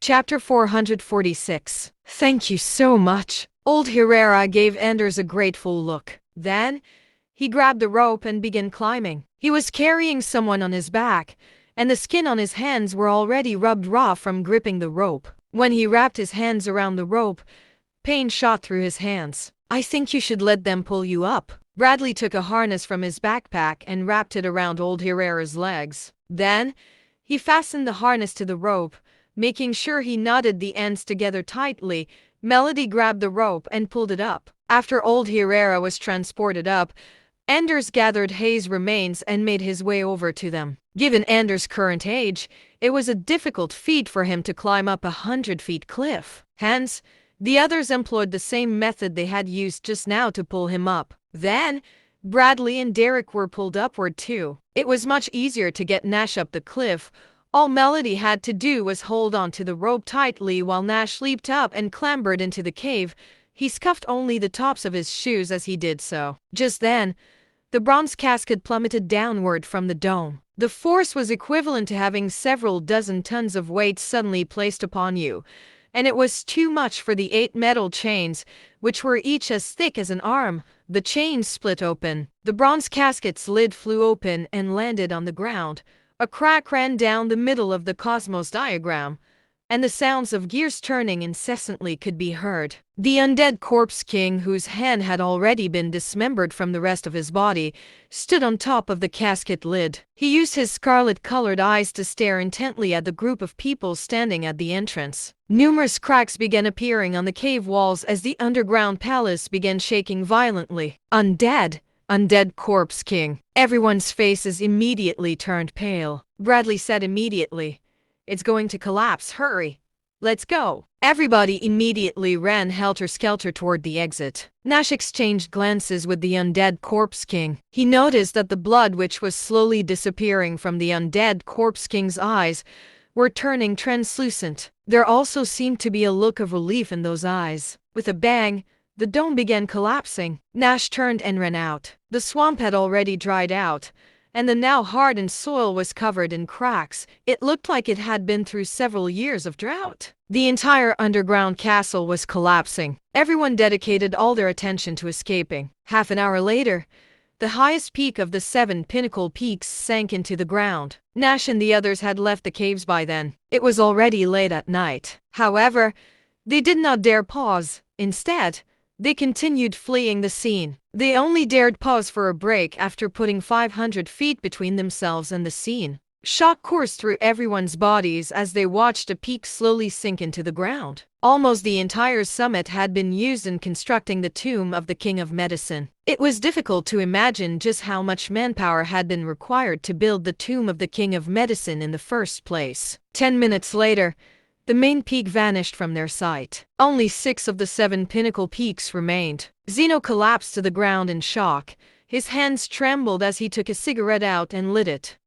Chapter 446. Thank you so much. Old Herrera gave Anders a grateful look. Then, he grabbed the rope and began climbing. He was carrying someone on his back, and the skin on his hands were already rubbed raw from gripping the rope. When he wrapped his hands around the rope, pain shot through his hands. I think you should let them pull you up. Bradley took a harness from his backpack and wrapped it around old Herrera's legs. Then, he fastened the harness to the rope, making sure he knotted the ends together tightly. Melody grabbed the rope and pulled it up. After old Herrera was transported up, Anders gathered Hayes' remains and made his way over to them. Given Anders' current age, it was a difficult feat for him to climb up 100-feet cliff. Hence, the others employed the same method they had used just now to pull him up. Then, Bradley and Derek were pulled upward too. It was much easier to get Nash up the cliff. All Melody had to do was hold on to the rope tightly while Nash leaped up and clambered into the cave. He scuffed only the tops of his shoes as he did so. Just then, the bronze casket plummeted downward from the dome. The force was equivalent to having several dozen tons of weight suddenly placed upon you, and it was too much for the 8 metal chains, which were each as thick as an arm. The chains split open. The bronze casket's lid flew open and landed on the ground. A crack ran down the middle of the cosmos diagram, and the sounds of gears turning incessantly could be heard. The undead corpse king, whose hand had already been dismembered from the rest of his body, stood on top of the casket lid. He used his scarlet-colored eyes to stare intently at the group of people standing at the entrance. Numerous cracks began appearing on the cave walls as the underground palace began shaking violently. Undead! Undead corpse king. Everyone's faces immediately turned pale. Bradley said immediately, "It's going to collapse, hurry. Let's go." Everybody immediately ran helter-skelter toward the exit. Nash exchanged glances with the undead corpse king. He noticed that the blood which was slowly disappearing from the undead corpse king's eyes were turning translucent. There also seemed to be a look of relief in those eyes. With a bang, the dome began collapsing. Nash turned and ran out. The swamp had already dried out, and the now hardened soil was covered in cracks. It looked like it had been through several years of drought. The entire underground castle was collapsing. Everyone dedicated all their attention to escaping. Half an hour later, the highest peak of the 7 pinnacle peaks sank into the ground. Nash and the others had left the caves by then. It was already late at night. However, they did not dare pause. Instead, they continued fleeing the scene. They only dared pause for a break after putting 500 feet between themselves and the scene. Shock coursed through everyone's bodies as they watched a peak slowly sink into the ground. Almost the entire summit had been used in constructing the tomb of the King of Medicine. It was difficult to imagine just how much manpower had been required to build the tomb of the King of Medicine in the first place. 10 minutes later, the main peak vanished from their sight. Only 6 of the 7 pinnacle peaks remained. Zeno collapsed to the ground in shock. His hands trembled as he took a cigarette out and lit it.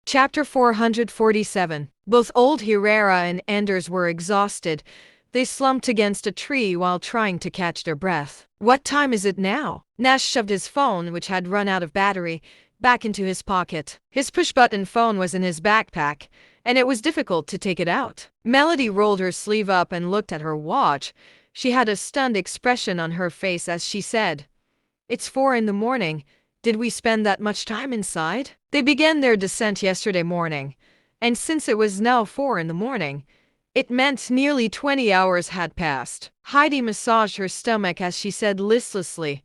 Chapter 447. Both old Herrera and Anders were exhausted. They slumped against a tree while trying to catch their breath. What time is it now? Nash shoved his phone, which had run out of battery, back into his pocket. His push-button phone was in his backpack, and it was difficult to take it out. Melody rolled her sleeve up and looked at her watch. She had a stunned expression on her face as she said, "It's 4 in the morning. Did we spend that much time inside?" They began their descent yesterday morning, and since it was now 4 in the morning, it meant nearly 20 hours had passed. Heidi massaged her stomach as she said listlessly,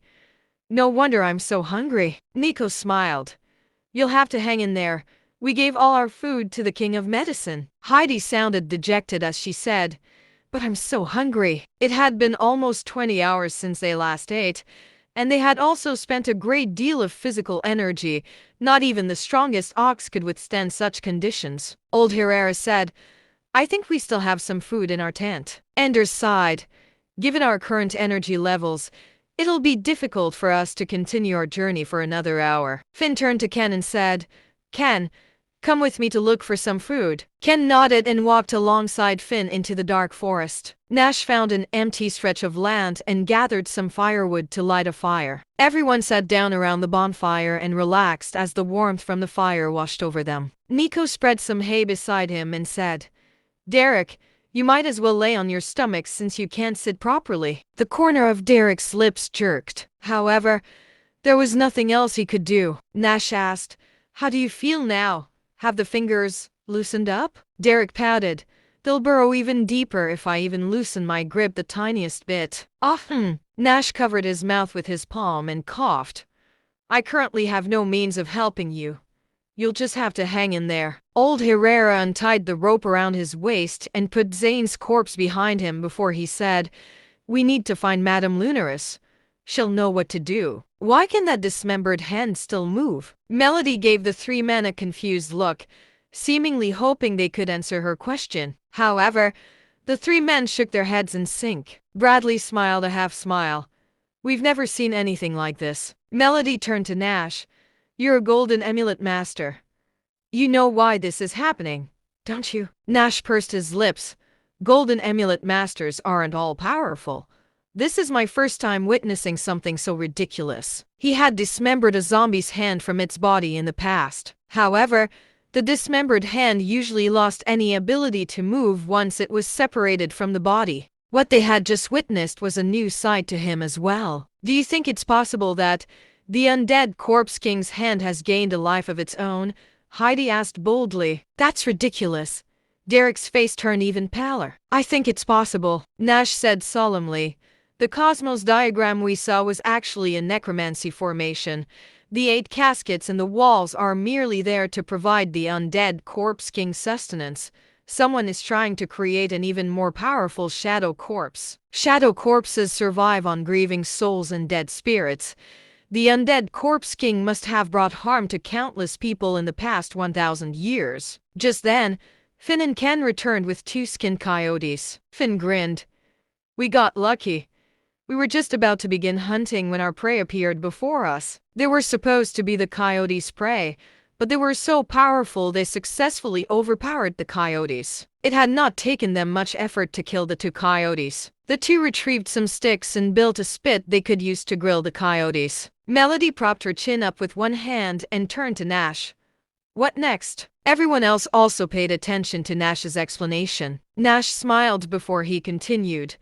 "No wonder I'm so hungry." Nico smiled. "You'll have to hang in there. We gave all our food to the King of Medicine." Heidi sounded dejected as she said, "But I'm so hungry." It had been almost 20 hours since they last ate, and they had also spent a great deal of physical energy. Not even the strongest ox could withstand such conditions. Old Herrera said, "I think we still have some food in our tent." Anders sighed. "Given our current energy levels, it'll be difficult for us to continue our journey for another hour." Finn turned to Ken and said, "Ken, come with me to look for some food." Ken nodded and walked alongside Finn into the dark forest. Nash found an empty stretch of land and gathered some firewood to light a fire. Everyone sat down around the bonfire and relaxed as the warmth from the fire washed over them. Nico spread some hay beside him and said, Derek, you might as well lay on your stomach since you can't sit properly. The corner of Derek's lips jerked. However, there was nothing else he could do. Nash asked, "How do you feel now? Have the fingers loosened up?" Derek pouted. "They'll burrow even deeper if I even loosen my grip the tiniest bit." Nash covered his mouth with his palm and coughed. "I currently have no means of helping you. You'll just have to hang in there." Old Herrera untied the rope around his waist and put Zane's corpse behind him before he said, "We need to find Madame Lunaris. She'll know what to do." "Why can that dismembered hand still move?" Melody gave the three men a confused look, seemingly hoping they could answer her question. However, the three men shook their heads in sync. Bradley smiled a half smile. "We've never seen anything like this." Melody turned to Nash. "You're a golden amulet master. You know why this is happening, don't you?" Nash pursed his lips. "Golden amulet masters aren't all powerful. This is my first time witnessing something so ridiculous." He had dismembered a zombie's hand from its body in the past. However, the dismembered hand usually lost any ability to move once it was separated from the body. What they had just witnessed was a new sight to him as well. "Do you think it's possible that the undead Corpse King's hand has gained a life of its own?" Heidi asked boldly. "That's ridiculous." Derek's face turned even paler. "I think it's possible," Nash said solemnly. "The cosmos diagram we saw was actually a necromancy formation. The 8 caskets in the walls are merely there to provide the undead Corpse King sustenance. Someone is trying to create an even more powerful shadow corpse. Shadow corpses survive on grieving souls and dead spirits. The undead Corpse King must have brought harm to countless people in the past 1,000 years. Just then, Finn and Ken returned with 2 skinned coyotes. Finn grinned. "We got lucky. We were just about to begin hunting when our prey appeared before us. They were supposed to be the coyotes' prey, but they were so powerful they successfully overpowered the coyotes. It had not taken them much effort to kill the 2 coyotes. The 2 retrieved some sticks and built a spit they could use to grill the coyotes." Melody propped her chin up with one hand and turned to Nash. "What next?" Everyone else also paid attention to Nash's explanation. Nash smiled before he continued.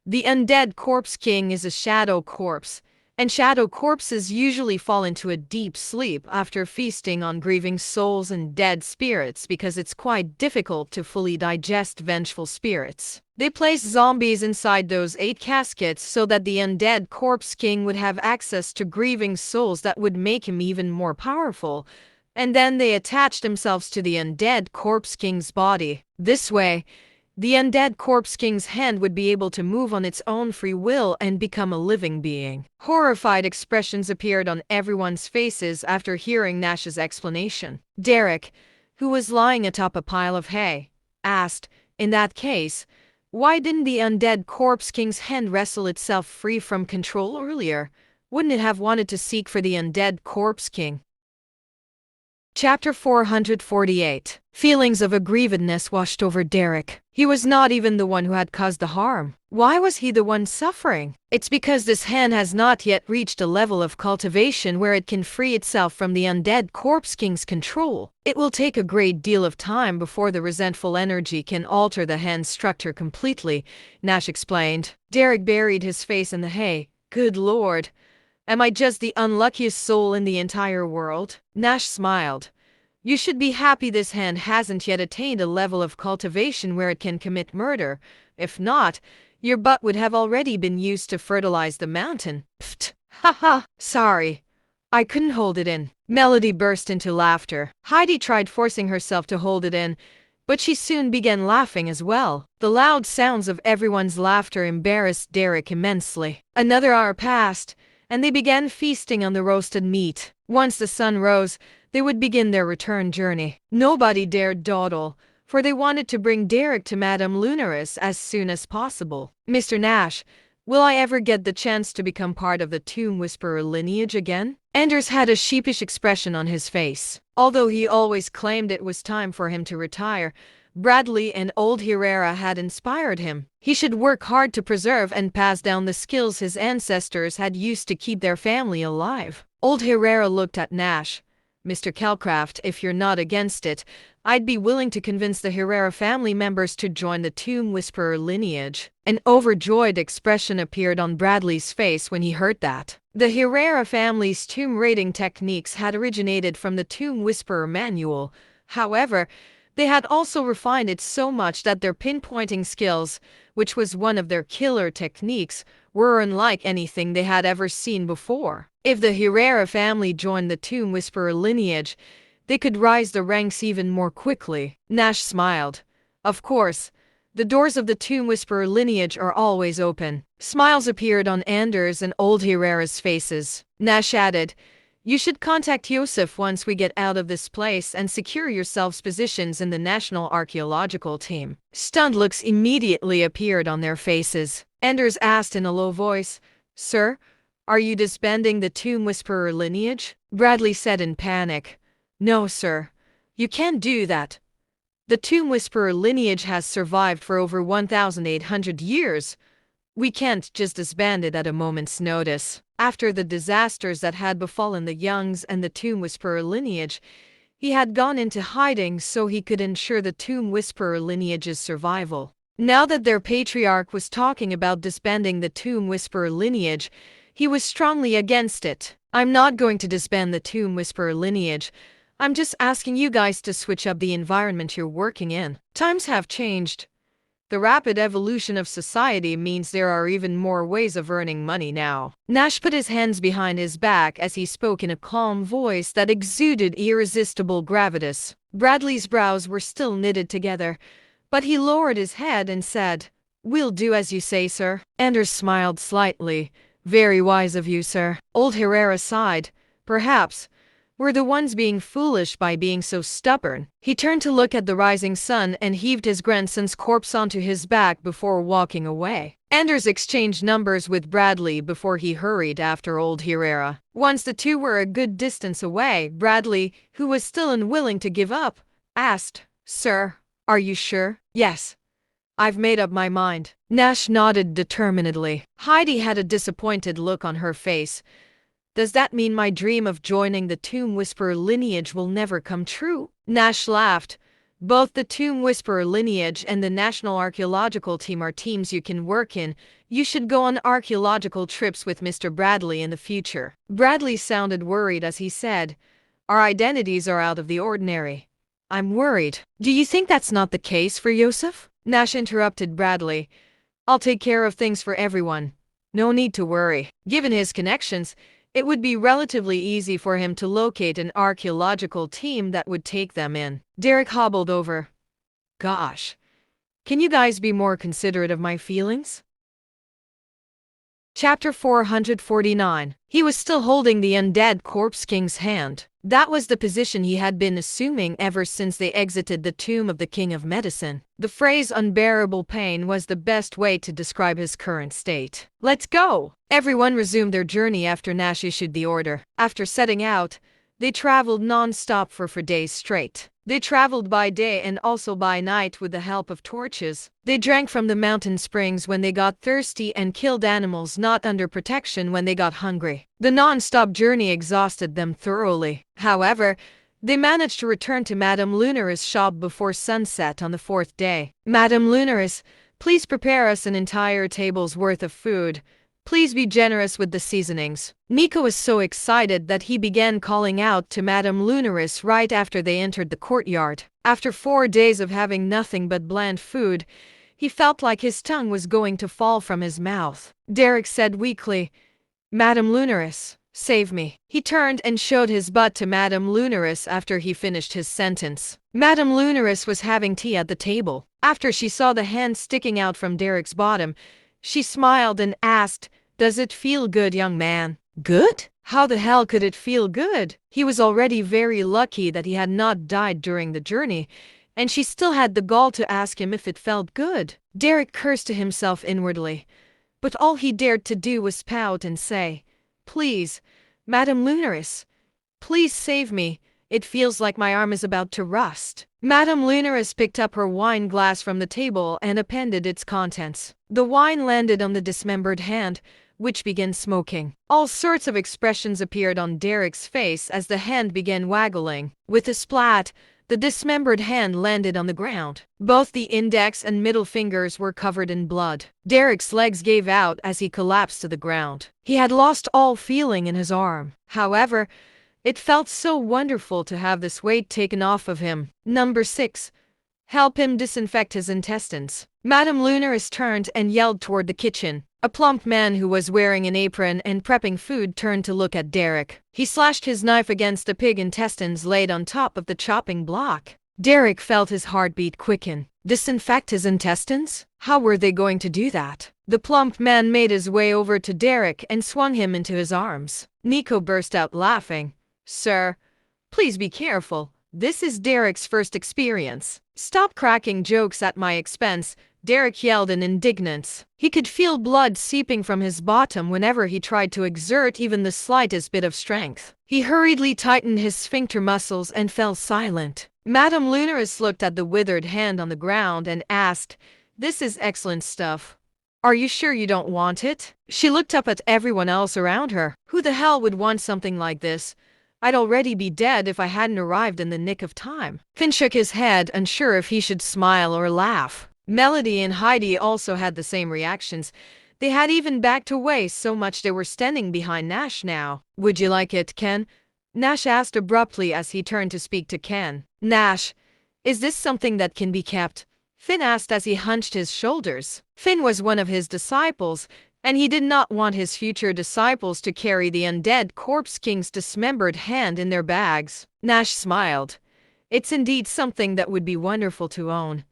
"The undead Corpse King is a shadow corpse, and shadow corpses usually fall into a deep sleep after feasting on grieving souls and dead spirits because it's quite difficult to fully digest vengeful spirits. They place zombies inside those 8 caskets so that the undead Corpse King would have access to grieving souls that would make him even more powerful, and then they attach themselves to the undead Corpse King's body. This way, the undead Corpse King's hand would be able to move on its own free will and become a living being." Horrified expressions appeared on everyone's faces after hearing Nash's explanation. Derek, who was lying atop a pile of hay, asked, "In that case, why didn't the undead Corpse King's hand wrestle itself free from control earlier? Wouldn't it have wanted to seek for the undead Corpse King?" Chapter 448. Feelings of aggrievedness washed over Derek. He was not even the one who had caused the harm. Why was he the one suffering? It's because this hand has not yet reached a level of cultivation where it can free itself from the undead Corpse King's control. It will take a great deal of time before the resentful energy can alter the hand's structure completely, Nash explained. Derek buried his face in the hay. "Good Lord. Am I just the unluckiest soul in the entire world?" Nash smiled. "You should be happy this hand hasn't yet attained a level of cultivation where it can commit murder. If not, your butt would have already been used to fertilize the mountain." "Pfft. Haha. Sorry. I couldn't hold it in." Melody burst into laughter. Heidi tried forcing herself to hold it in, but she soon began laughing as well. The loud sounds of everyone's laughter embarrassed Derek immensely. Another hour passed, and they began feasting on the roasted meat. Once the sun rose, they would begin their return journey. Nobody dared dawdle, for they wanted to bring Derek to Madame Lunaris as soon as possible. "Mr. Nash, will I ever get the chance to become part of the Tomb Whisperer lineage again?" Anders had a sheepish expression on his face. Although he always claimed it was time for him to retire, Bradley and old Herrera had inspired him. He should work hard to preserve and pass down the skills his ancestors had used to keep their family alive. Old Herrera looked at Nash. Mr. Calcraft, if you're not against it, I'd be willing to convince the Herrera family members to join the Tomb Whisperer lineage." An overjoyed expression appeared on Bradley's face when he heard that. The Herrera family's tomb raiding techniques had originated from the Tomb Whisperer manual. However, they had also refined it so much that their pinpointing skills, which was one of their killer techniques, were unlike anything they had ever seen before. If the Herrera family joined the Tomb Whisperer lineage, they could rise the ranks even more quickly. Nash smiled. Of course, the doors of the Tomb Whisperer lineage are always open. Smiles appeared on Anders and old Herrera's faces. Nash added, "You should contact Yosef once we get out of this place and secure yourselves positions in the National Archaeological Team." Stunned looks immediately appeared on their faces. Anders asked in a low voice, "Sir, are you disbanding the Tomb Whisperer lineage?" Bradley said in panic, "No, sir. You can't do that. The Tomb Whisperer lineage has survived for over 1,800 years. We can't just disband it at a moment's notice." After the disasters that had befallen the Youngs and the Tomb Whisperer lineage, he had gone into hiding so he could ensure the Tomb Whisperer lineage's survival. Now that their patriarch was talking about disbanding the Tomb Whisperer lineage, he was strongly against it. "I'm not going to disband the Tomb Whisperer lineage. I'm just asking you guys to switch up the environment you're working in. Times have changed. The rapid evolution of society means there are even more ways of earning money now." Nash put his hands behind his back as he spoke in a calm voice that exuded irresistible gravitas. Bradley's brows were still knitted together, but he lowered his head and said, "We'll do as you say, sir." Anders smiled slightly. "Very wise of you, sir." Old Herrera sighed. "Perhaps we're the ones being foolish by being so stubborn." He turned to look at the rising sun and heaved his grandson's corpse onto his back before walking away. Anders exchanged numbers with Bradley before he hurried after old Herrera. Once the two were a good distance away, Bradley, who was still unwilling to give up, asked, "Sir, are you sure?" "Yes. I've made up my mind." Nash nodded determinedly. Heidi had a disappointed look on her face. "Does that mean my dream of joining the Tomb Whisperer lineage will never come true?" Nash laughed. "Both the Tomb Whisperer lineage and the National Archaeological Team are teams you can work in. You should go on archaeological trips with Mr. Bradley in the future." Bradley sounded worried as he said, "Our identities are out of the ordinary." "I'm worried." "Do you think that's not the case for Yosef?" Nash interrupted Bradley. "I'll take care of things for everyone. No need to worry." Given his connections, it would be relatively easy for him to locate an archaeological team that would take them in. Derek hobbled over. "Gosh, can you guys be more considerate of my feelings?" Chapter 449. He was still holding the undead corpse king's hand. That was the position he had been assuming ever since they exited the tomb of the King of Medicine. The phrase unbearable pain was the best way to describe his current state. "Let's go!" Everyone resumed their journey after Nash issued the order. After setting out, they traveled non-stop for days straight. They traveled by day and also by night with the help of torches. They drank from the mountain springs when they got thirsty and killed animals not under protection when they got hungry. The non-stop journey exhausted them thoroughly. However, they managed to return to Madame Lunaris' shop before sunset on the fourth day. "Madame Lunaris, please prepare us an entire table's worth of food. Please be generous with the seasonings." Nico was so excited that he began calling out to Madame Lunaris right after they entered the courtyard. After 4 days of having nothing but bland food, he felt like his tongue was going to fall from his mouth. Derek said weakly, "Madame Lunaris, save me." He turned and showed his butt to Madame Lunaris after he finished his sentence. Madame Lunaris was having tea at the table. After she saw the hand sticking out from Derek's bottom, she smiled and asked, "Does it feel good, young man?" "Good? How the hell could it feel good?" He was already very lucky that he had not died during the journey, and she still had the gall to ask him if it felt good. Derek cursed to himself inwardly, but all he dared to do was pout and say, "Please, Madame Lunaris, please save me. It feels like my arm is about to rust. Madame Lunaris picked up her wine glass from the table and appended its contents. The wine landed on the dismembered hand, which began smoking. All sorts of expressions appeared on Derek's face as the hand began waggling. With a splat, the dismembered hand landed on the ground. Both the index and middle fingers were covered in blood. Derek's legs gave out as he collapsed to the ground. He had lost all feeling in his arm. However, it felt so wonderful to have this weight taken off of him. Number 6. Help him disinfect his intestines. Madame Lunaris turned and yelled toward the kitchen. A plump man who was wearing an apron and prepping food turned to look at Derek. He slashed his knife against the pig intestines laid on top of the chopping block. Derek felt his heartbeat quicken. Disinfect his intestines? How were they going to do that? The plump man made his way over to Derek and swung him into his arms. Nico burst out laughing. Sir, please be careful. This is Derek's first experience. Stop cracking jokes at my expense, Derek yelled in indignance. He could feel blood seeping from his bottom whenever he tried to exert even the slightest bit of strength. He hurriedly tightened his sphincter muscles and fell silent. Madame Lunaris looked at the withered hand on the ground and asked, This is excellent stuff. Are you sure you don't want it? She looked up at everyone else around her. Who the hell would want something like this? I'd already be dead if I hadn't arrived in the nick of time. Finn shook his head, unsure if he should smile or laugh. Melody and Heidi also had the same reactions. They had even backed away so much they were standing behind Nash now. Would you like it, Ken? Nash asked abruptly as he turned to speak to Ken. Nash, is this something that can be kept? Finn asked as he hunched his shoulders. Finn was one of his disciples, and he did not want his future disciples to carry the undead corpse king's dismembered hand in their bags. Nash smiled. It's indeed something that would be wonderful to own.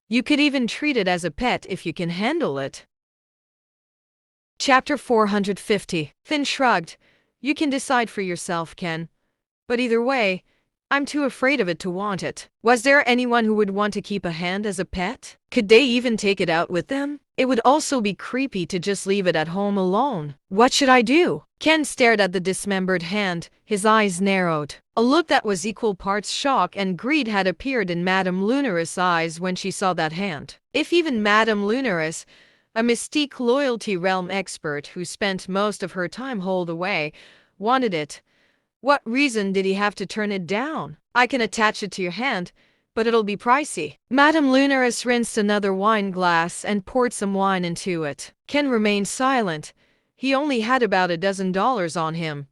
You could even treat it as a pet if you can handle it. Chapter 450. Finn shrugged. You can decide for yourself, Ken. But either way, I'm too afraid of it to want it. Was there anyone who would want to keep a hand as a pet? Could they even take it out with them? It would also be creepy to just leave it at home alone. What should I do? Ken stared at the dismembered hand, his eyes narrowed. A look that was equal parts shock and greed had appeared in Madame Lunaris' eyes when she saw that hand. If even Madame Lunaris, a Mystique loyalty realm expert who spent most of her time holed away, wanted it, what reason did he have to turn it down? I can attach it to your hand, but it'll be pricey. Madame Lunaris rinsed another wine glass and poured some wine into it. Ken remained silent. He only had about $12 on him.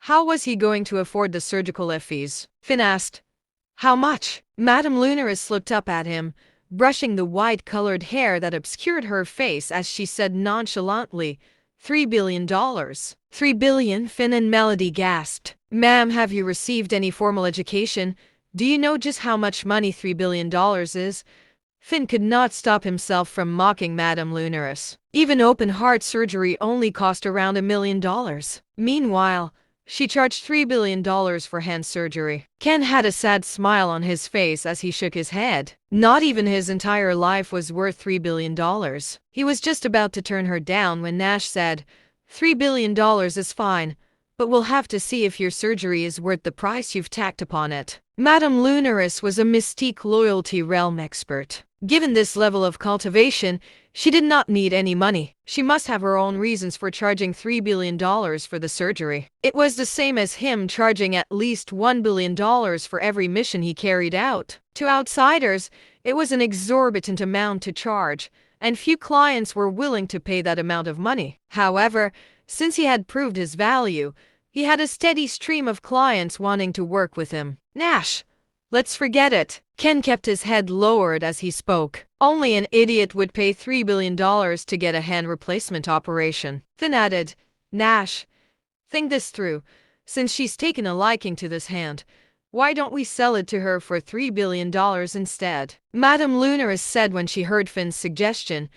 How was he going to afford the surgical fees? Finn asked. How much? Madame Lunaris looked up at him, brushing the white-colored hair that obscured her face as she said nonchalantly, $3 billion. $3 billion, Finn and Melody gasped. Ma'am, have you received any formal education? Do you know just how much money $3 billion is? Finn could not stop himself from mocking Madame Lunaris. Even open heart surgery only cost around $1 million. Meanwhile, she charged $3 billion for hand surgery. Ken had a sad smile on his face as he shook his head. Not even his entire life was worth $3 billion. He was just about to turn her down when Nash said, $3 billion is fine, but we'll have to see if your surgery is worth the price you've tacked upon it. Madame Lunaris was a Mystique loyalty realm expert. Given this level of cultivation, she did not need any money. She must have her own reasons for charging $3 billion for the surgery. It was the same as him charging at least $1 billion for every mission he carried out. To outsiders, it was an exorbitant amount to charge, and few clients were willing to pay that amount of money. However, since he had proved his value, he had a steady stream of clients wanting to work with him. Nash, let's forget it. Ken kept his head lowered as he spoke. Only an idiot would pay $3 billion to get a hand replacement operation. Finn added, Nash, think this through. Since she's taken a liking to this hand, why don't we sell it to her for $3 billion instead? Madame Lunaris said when she heard Finn's suggestion,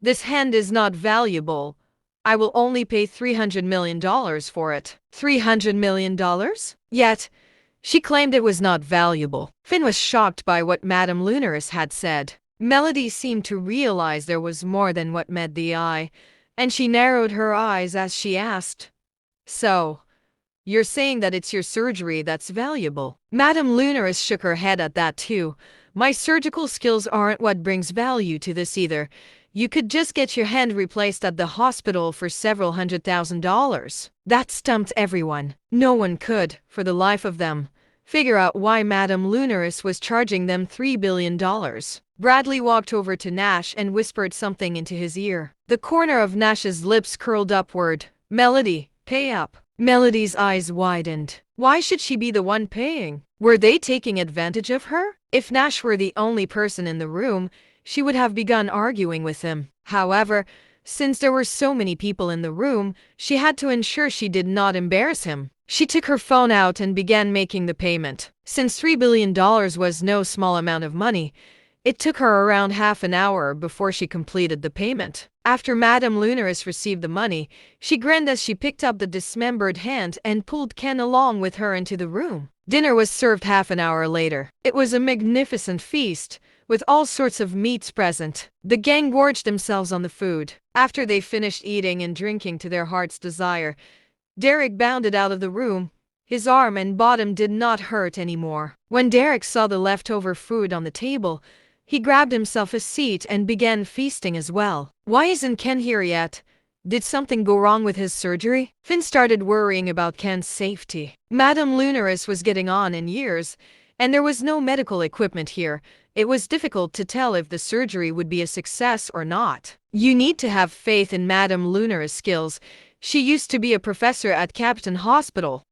This hand is not valuable. I will only pay $300 million for it. $300 million? Yet, she claimed it was not valuable. Finn was shocked by what Madame Lunaris had said. Melody seemed to realize there was more than what met the eye, and she narrowed her eyes as she asked, So, You're saying that it's your surgery that's valuable. Madame Lunaris shook her head at that too. My surgical skills aren't what brings value to this either. You could just get your hand replaced at the hospital for several $100,000. That stumped everyone. No one could, for the life of them, figure out why Madame Lunaris was charging them $3 billion. Bradley walked over to Nash and whispered something into his ear. The corner of Nash's lips curled upward. Melody, pay up. Melody's eyes widened. Why should she be the one paying? Were they taking advantage of her? If Nash were the only person in the room, she would have begun arguing with him. However, since there were so many people in the room, she had to ensure she did not embarrass him. She took her phone out and began making the payment. Since $3 billion was no small amount of money, it took her around half an hour before she completed the payment. After Madame Lunaris received the money, she grinned as she picked up the dismembered hand and pulled Ken along with her into the room. Dinner was served half an hour later. It was a magnificent feast, with all sorts of meats present. The gang gorged themselves on the food. After they finished eating and drinking to their heart's desire, Derek bounded out of the room. His arm and bottom did not hurt anymore. When Derek saw the leftover food on the table, he grabbed himself a seat and began feasting as well. Why isn't Ken here yet? Did something go wrong with his surgery? Finn started worrying about Ken's safety. Madame Lunaris was getting on in years, and there was no medical equipment here. It was difficult to tell if the surgery would be a success or not. You need to have faith in Madame Lunaris' skills. She used to be a professor at Captain Hospital.